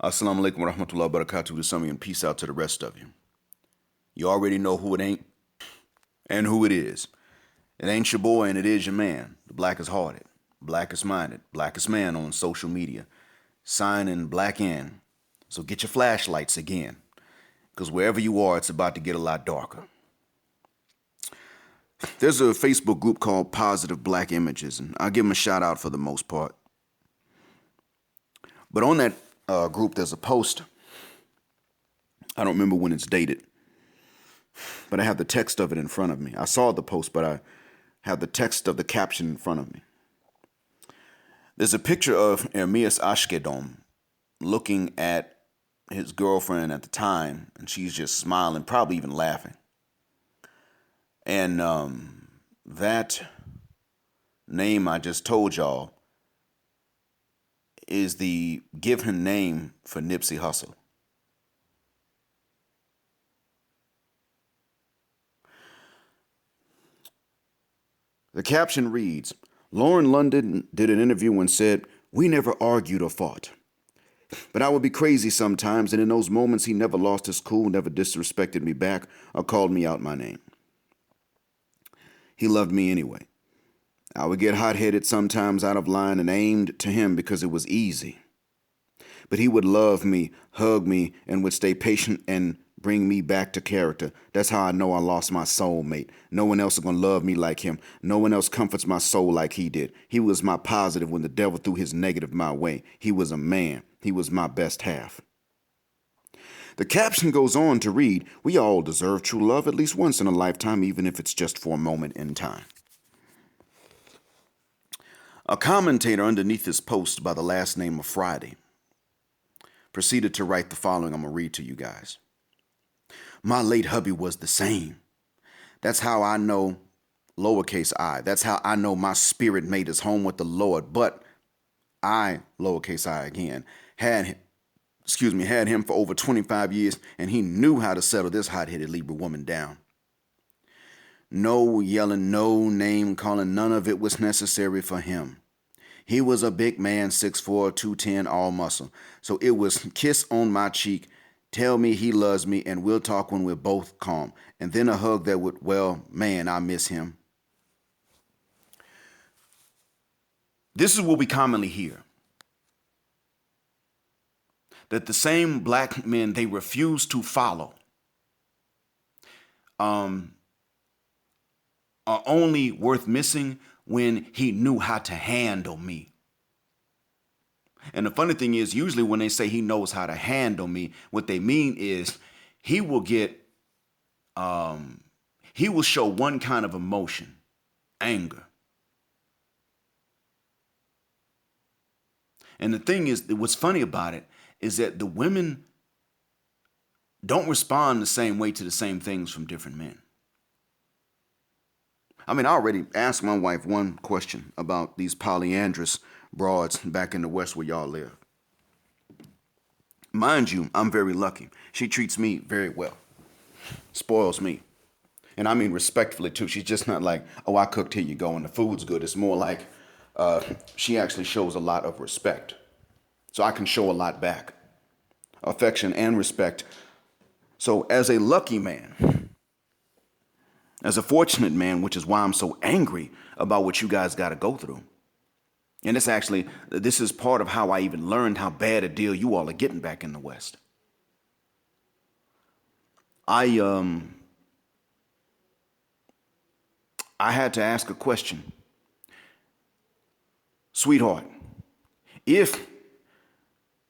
Assalamu alaikum wa rahmatullahi wa barakatuh to some of you and peace out to the rest of you. You already know who it ain't and who it is. It ain't your boy and it is your man, the blackest hearted, blackest minded, blackest man on social media, signing black in. So get your flashlights again, because wherever you are, it's about to get a lot darker. There's a Facebook group called Positive Black Images, and I'll give them a shout out for the most part. But on that group, there's a post. I don't remember when it's dated, but I have the text of it in front of me. I saw the post, but I have the text of the caption in front of me. There's a picture of Ermias Ashkedom looking at his girlfriend at the time, and she's just smiling, probably even laughing. And that name I just told y'all is the given name for Nipsey Hussle. The caption reads, Lauren London did an interview and said, "We never argued or fought. But I would be crazy sometimes, and in those moments he never lost his cool, never disrespected me back or called me out my name. He loved me anyway. I would get hot-headed sometimes out of line and aimed to him because it was easy. But he would love me, hug me, and would stay patient and bring me back to character. That's how I know I lost my soulmate. No one else is going to love me like him. No one else comforts my soul like he did. He was my positive when the devil threw his negative my way. He was a man. He was my best half." The caption goes on to read, "We all deserve true love at least once in a lifetime, even if it's just for a moment in time." A commentator underneath this post by the last name of Friday proceeded to write the following. I'm going to read to you guys. "My late hubby was the same. That's how I know, lowercase I, that's how I know my spirit made his home with the Lord. But I, lowercase I again, had him for over 25 years, and he knew how to settle this hot-headed Libra woman down. No yelling, no name calling, none of it was necessary for him. He was a big man, 6'4", 210, all muscle. So it was kiss on my cheek, tell me he loves me, and we'll talk when we're both calm. And then a hug that would, well, man, I miss him." This is what we commonly hear. That the same black men they refuse to follow are only worth missing when he knew how to handle me. And the funny thing is, usually when they say he knows how to handle me, what they mean is he will show one kind of emotion, anger. And the thing is, what's funny about it is that the women don't respond the same way to the same things from different men. I mean, I already asked my wife one question about these polyandrous broads back in the West where y'all live. Mind you, I'm very lucky. She treats me very well, spoils me. And I mean respectfully too. She's just not like, "Oh, I cooked, here you go, and the food's good." It's more like she actually shows a lot of respect. So I can show a lot back, affection and respect. So as a lucky man, as a fortunate man, which is why I'm so angry about what you guys got to go through. And this is part of how I even learned how bad a deal you all are getting back in the West. I had to ask a question. Sweetheart, if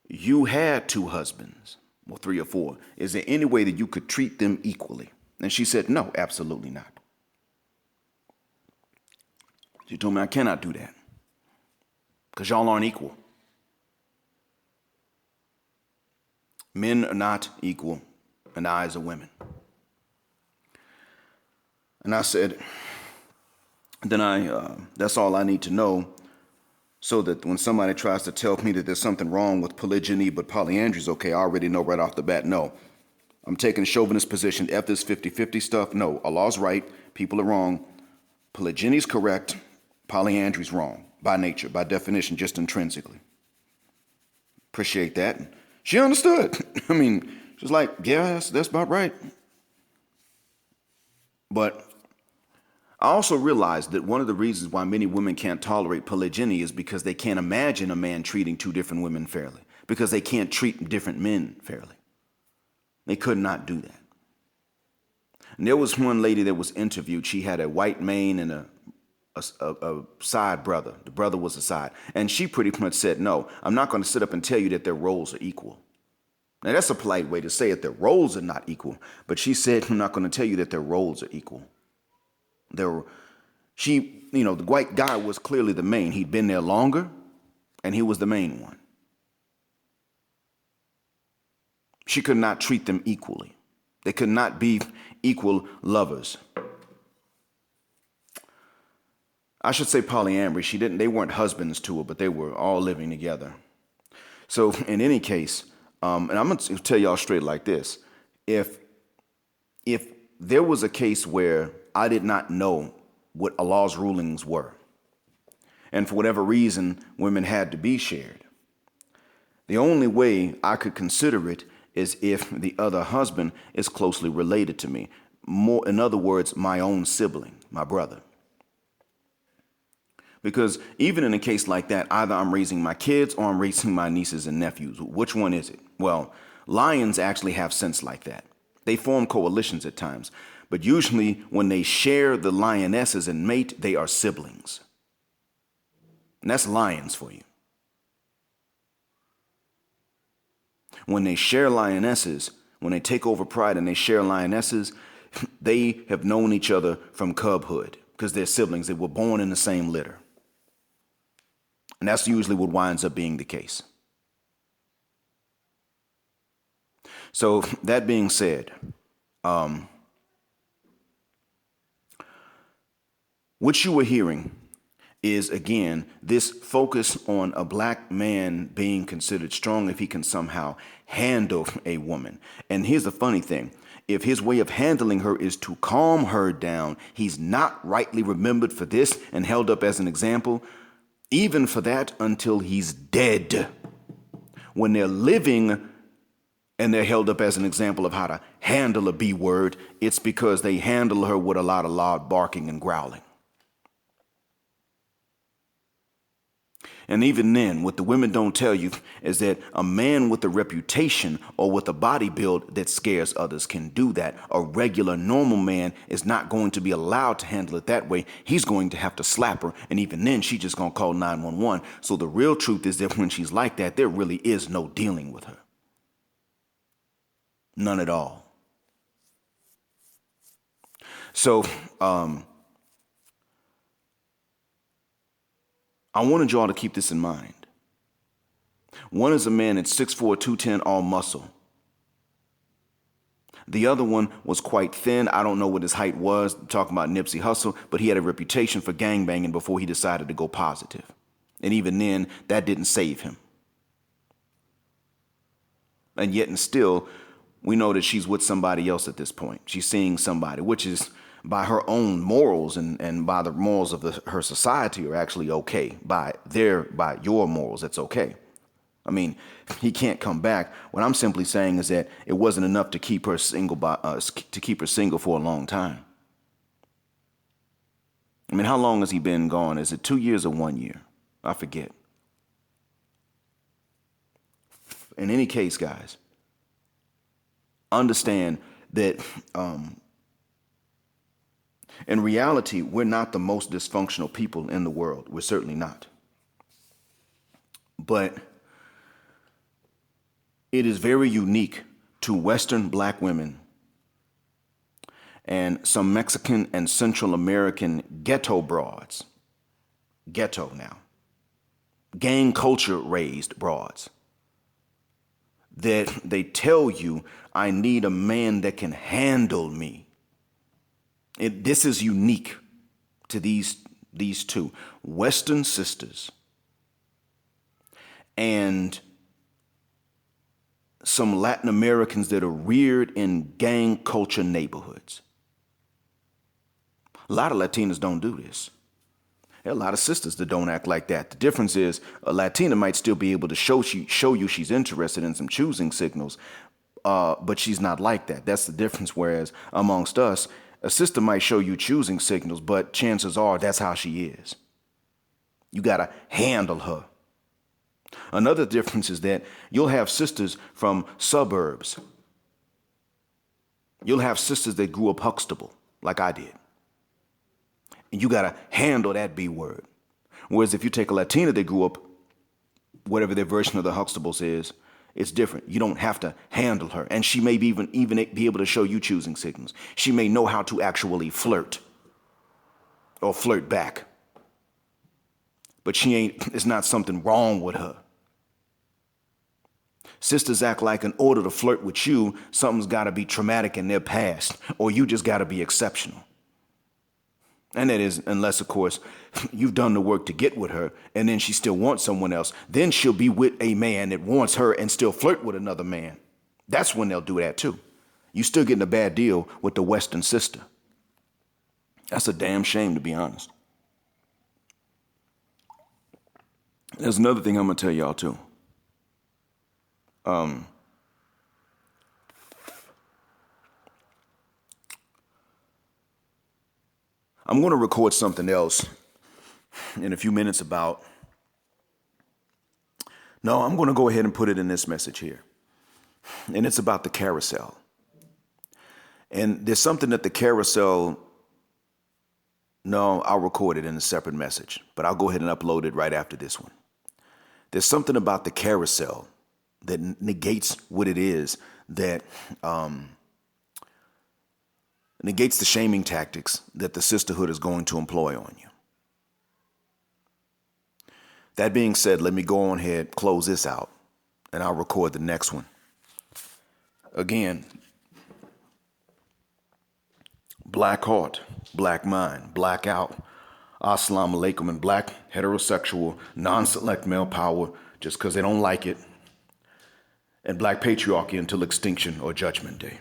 you had two husbands, or three or four, is there any way that you could treat them equally? And she said, "No, absolutely not." She told me I cannot do that because y'all aren't equal. Men are not equal in the eyes of women. And I said, that's all I need to know, so that when somebody tries to tell me that there's something wrong with polygyny but polyandry is okay, I already know right off the bat, no. I'm taking a chauvinist position. F this 50-50 stuff. No, Allah's right. People are wrong. Polygyny's correct. Polyandry's wrong by nature, by definition, just intrinsically. Appreciate that. She understood. I mean, she was like, yeah, that's about right. But I also realized that one of the reasons why many women can't tolerate polygyny is because they can't imagine a man treating two different women fairly, because they can't treat different men fairly. They could not do that. And there was one lady that was interviewed. She had a white main and a side brother. The brother was a side. And she pretty much said, no, I'm not going to sit up and tell you that their roles are equal. Now, that's a polite way to say it. Their roles are not equal. But she said, I'm not going to tell you that their roles are equal. The white guy was clearly the main. He'd been there longer, and he was the main one. She could not treat them equally. They could not be equal lovers. I should say polyamory. They weren't husbands to her, but they were all living together. So in any case, and I'm going to tell y'all straight like this. If there was a case where I did not know what Allah's rulings were, and for whatever reason, women had to be shared, the only way I could consider it is if the other husband is closely related to me. More, in other words, my own sibling, my brother. Because even in a case like that, either I'm raising my kids or I'm raising my nieces and nephews. Which one is it? Well, lions actually have sense like that. They form coalitions at times. But usually when they share the lionesses and mate, they are siblings. And that's lions for you. When they share lionesses, when they take over pride and they share lionesses, they have known each other from cubhood because they're siblings. They were born in the same litter. And that's usually what winds up being the case. So that being said, what you were hearing is, again, this focus on a black man being considered strong if he can somehow handle a woman. And here's the funny thing. If his way of handling her is to calm her down, he's not rightly remembered for this and held up as an example, even for that until he's dead. When they're living and they're held up as an example of how to handle a B word, it's because they handle her with a lot of loud barking and growling. And even then, what the women don't tell you is that a man with a reputation or with a body build that scares others can do that. A regular, normal man is not going to be allowed to handle it that way. He's going to have to slap her. And even then, she's just going to call 911. So the real truth is that when she's like that, there really is no dealing with her. None at all. So, I wanted y'all to keep this in mind. One is a man that's 6'4", 210, all muscle. The other one was quite thin. I don't know what his height was, talking about Nipsey Hussle, but he had a reputation for gangbanging before he decided to go positive. And even then, that didn't save him. And yet and still, we know that she's with somebody else at this point. She's seeing somebody, which is by her own morals and by the morals of her society are actually okay. By your morals, it's okay. I mean, he can't come back. What I'm simply saying is that it wasn't enough to keep her single for a long time. I mean, how long has he been gone? Is it 2 years or 1 year? I forget. In any case, guys, understand that in reality, we're not the most dysfunctional people in the world. We're certainly not. But it is very unique to Western black women and some Mexican and Central American ghetto broads. Ghetto now. Gang culture raised broads. That they tell you, I need a man that can handle me. This is unique to these two Western sisters and some Latin Americans that are reared in gang culture neighborhoods. A lot of Latinas don't do this. There are a lot of sisters that don't act like that. The difference is a Latina might still be able to show you she's interested in some choosing signals, but she's not like that. That's the difference. Whereas amongst us, a sister might show you choosing signals, but chances are that's how she is. You got to handle her. Another difference is that you'll have sisters from suburbs. You'll have sisters that grew up Huxtable, like I did. And you got to handle that B word. Whereas if you take a Latina that grew up, whatever their version of the Huxtables is, it's different. You don't have to handle her. And she may even be able to show you choosing signals. She may know how to actually flirt or flirt back. But it's not something wrong with her. Sisters act like in order to flirt with you, something's got to be traumatic in their past, or you just got to be exceptional. And that is, unless, of course, you've done the work to get with her, and then she still wants someone else. Then she'll be with a man that wants her and still flirt with another man. That's when they'll do that, too. You still getting a bad deal with the Western sister. That's a damn shame, to be honest. There's another thing I'm going to tell y'all, too. I'm going to record something else in a few minutes about. No, I'm going to go ahead and put it in this message here. And it's about the carousel. And there's something that the carousel. No, I'll record it in a separate message, but I'll go ahead and upload it right after this one. There's something about the carousel that negates what it is, that negates the shaming tactics that the sisterhood is going to employ on you. That being said, let me go on ahead, close this out, and I'll record the next one. Again, black heart, black mind, black out, assalamu alaikum, and black heterosexual non-select male power just because they don't like it, and black patriarchy until extinction or judgment day.